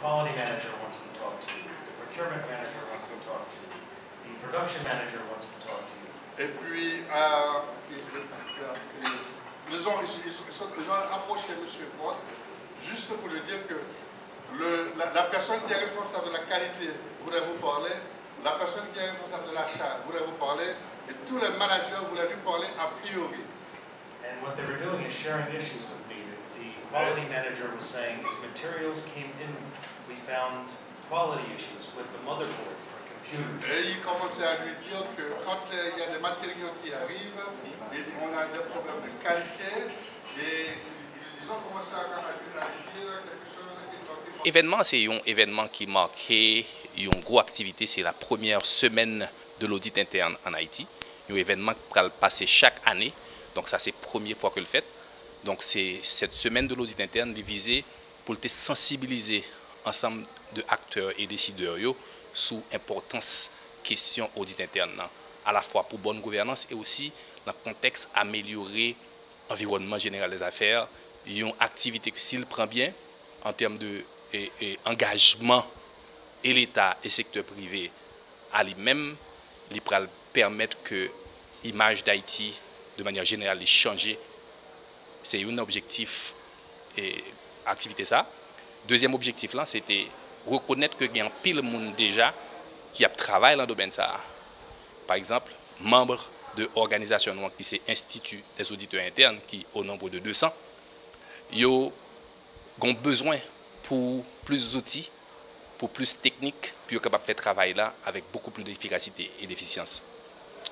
quality manager wants to talk to you, the procurement manager wants to talk to you, the production manager wants to talk to you. Et puis, ils ont approché M. Boss juste pour lui dire que la personne qui est responsable de la qualité voulait vous parler, la personne qui est responsable de l'achat voulait vous parler, et tous les managers voulaient lui parler a priori. And what they were doing is sharing issues with me. The quality manager was saying, as materials came in, we found quality issues with the motherboard for computers. Et il commençait à lui dire que quand il y a des matériaux qui arrivent, on a des problèmes de qualité, et ils ont commencé à lui dire quelque chose. Événement, c'est un événement qui marquait une grosse activité, c'est la première semaine de l'audit interne en Haïti. Un événement qui va passer chaque année. Donc ça, c'est la première fois que le fait. Donc c'est cette semaine de l'audit interne visée pour te sensibiliser ensemble de acteurs et décideurs sur l'importance question audit interne, à la fois pour bonne gouvernance et aussi dans le contexte améliorer l'environnement général des affaires. Il y a une activité que s'il prend bien en termes de engagement et l'État et le secteur privé à lui-même, il va permettre que l'image d'Haïti de manière générale est changée. C'est un objectif et activité ça. Deuxième objectif là, c'était reconnaître que il y a un pile de monde déjà qui a travaillé dans le domaine ça. Par exemple, membres de l'organisation qui c'est Institut des auditeurs internes qui au nombre de 200, ils ont besoin pour plus d'outils, pour plus de techniques, pour être capable de faire travail là avec beaucoup plus d'efficacité et d'efficience.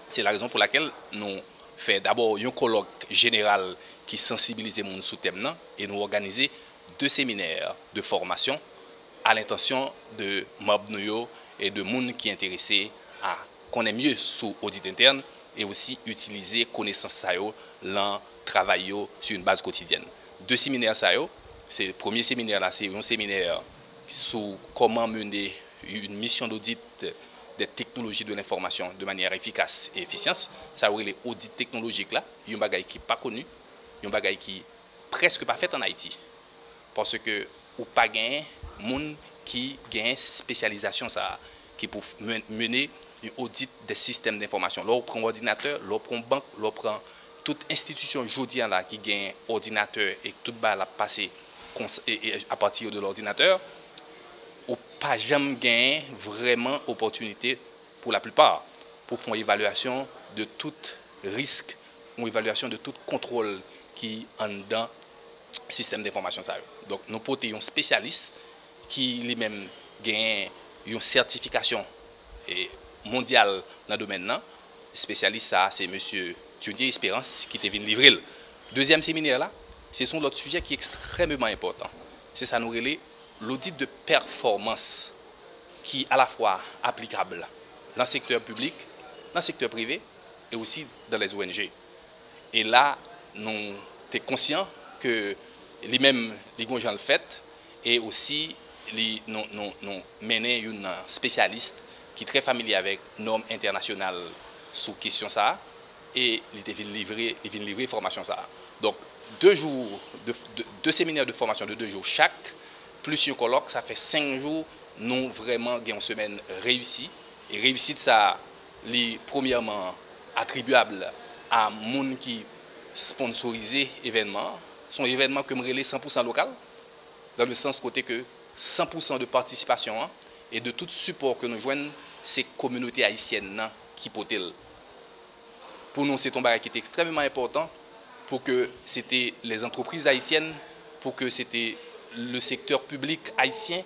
C'est la raison pour laquelle nous faisons d'abord un colloque général qui sensibilise les gens sous thème et nous organisons 2 séminaires de formation à l'intention de membres et de gens qui sont intéressés à connaître mieux sur l'audit interne et aussi utiliser connaissances dans le travail sur une base quotidienne. 2 séminaires, c'est le premier séminaire là, c'est un séminaire sur comment mener une mission d'audit des technologies de l'information de manière efficace et efficiente. Ça aurait les audits technologiques là, il y a un bagage qui n'est pas connu, il y a un bagage qui n'est presque pas fait en Haïti. Parce que ou pas gagner monde qui gagne spécialisation ça qui pour mener un audit des systèmes d'information. Là on prend ordinateur, là on prend banque, là on prend toute institution aujourd'hui là qui gagne ordinateur et toute bas la passer à partir de l'ordinateur, ou pas jamais gagner vraiment opportunité pour la plupart pour faire une évaluation de tout risque, une évaluation de tout contrôle qui en dans système d'information. Donc nous portons un spécialiste qui lui-même gagne une certification mondiale dans le domaine. Le spécialiste, c'est M. Tundier Espérance qui est venu livrer. Deuxième séminaire là, ce sont l'autre sujet qui est extrêmement important. C'est ça nous relève l'audit de performance qui est à la fois applicable dans le secteur public, dans le secteur privé et aussi dans les ONG. Et là, nous sommes conscients que lui-même, les gens le fait et aussi nous menons une spécialiste qui est très familier avec les normes internationales sur question ça et il vient livrer formation ça. Donc 2 jours, 2 séminaires de formation de 2 jours chaque, plus un colloque, ça fait 5 jours, nous vraiment avons une semaine réussie. Et réussite, ça, premièrement, attribuable à gens qui sponsorisent l'événement. Son événement que je relève 100% local, dans le sens côté que 100% de participation et de tout support que nous joignons, c'est la communauté haïtienne qui potel. Pour nous, c'est un bagage qui est extrêmement important. Pour que c'était les entreprises haïtiennes, pour que c'était le secteur public haïtien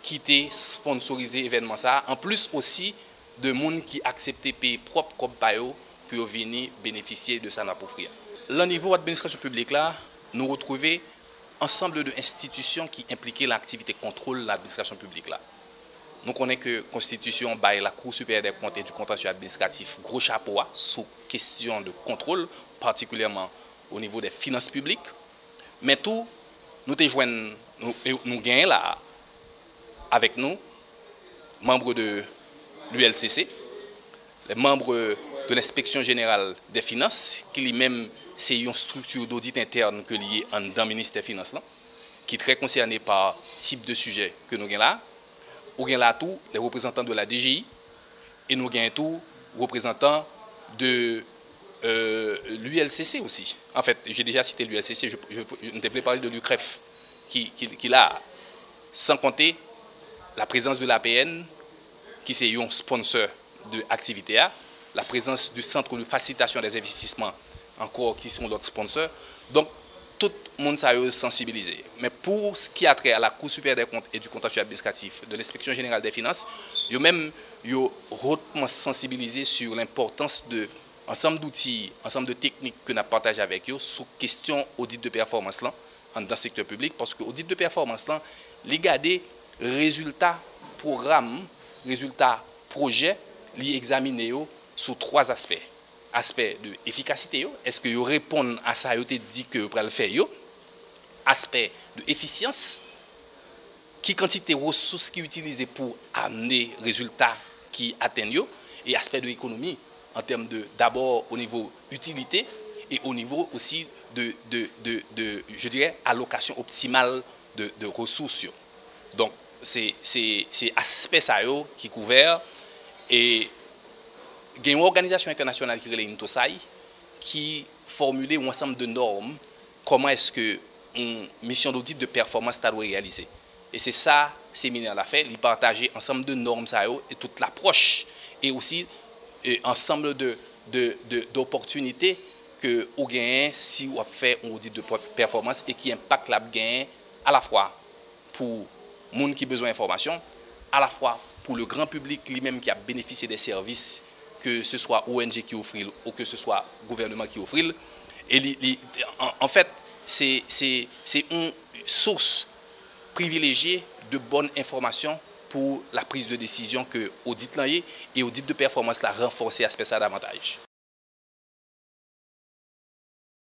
qui était sponsorisé l'événement ça, en plus aussi de gens qui acceptaient payer propre comme payo pour venir bénéficier de ça pour offrir. Au niveau de l'administration publique là, nous retrouvons ensemble d'institutions qui impliquaient l'activité contrôle de l'administration publique là. Nous connaissons que la Constitution baille la Cour supérieure des comptes et du contentieux administratif gros chapeau sous question de contrôle, particulièrement au niveau des finances publiques. Mais tout, nous gagnons là avec nous, membres de l'ULCC, les membres de l'inspection générale des finances, qui lui-même c'est une structure d'audit interne que liée dans le ministère des Finances, qui est très concerné par type de sujet que nous avons là. Nous avons là tous les représentants de la DGI et nous avons tous les représentants de l'ULCC aussi. En fait, j'ai déjà cité l'ULCC, je ne devais parler de l'UCREF qui l'a, sans compter la présence de l'APN, qui est un sponsor de l'activité, la présence du Centre de facilitation des investissements, encore qui sont d'autres sponsors. Donc, tout le monde s'est sensibilisé. Mais pour ce qui a trait à la Cour supérieure des comptes et du contentieux administratif, de l'Inspection générale des finances, ils même hautement sensibilisé sur l'importance de ensemble d'outils, ensemble de techniques que nous avons partagé avec eux sur question audit de performance là, dans le secteur public, parce que audit de performance là, les garder résultats programme, résultats projet, les examiner sur 3 aspects. Aspect de efficacité, est-ce que vous répondez à ça, vous dit que vous allez le faire. Aspect de efficience, qui quantité de ressources qui utilisées pour amener résultats qui atteignent, et aspect de économie, en termes de d'abord au niveau utilité et au niveau aussi de je dirais, allocation optimale de ressources. Donc, c'est aspect ça qui est couvert. Et il y a une organisation internationale qui est l'INTOSAI qui formule un ensemble de normes, comment est-ce que une mission d'audit de performance doit réaliser. Et c'est ça, le séminaire l'a fait, il partage ensemble de normes et toute l'approche et aussi ensemble d'opportunités que vous gagnez si vous fait un audit de performance et qui impacte la gain à la fois pour les gens qui ont besoin d'informations, à la fois pour le grand public lui-même qui a bénéficié des services, que ce soit ONG qui offre ou que ce soit gouvernement qui offre. Et en fait, c'est une source privilégiée de bonnes informations pour la prise de décision que audit et audit de performance l'a renforcé aspect ça davantage.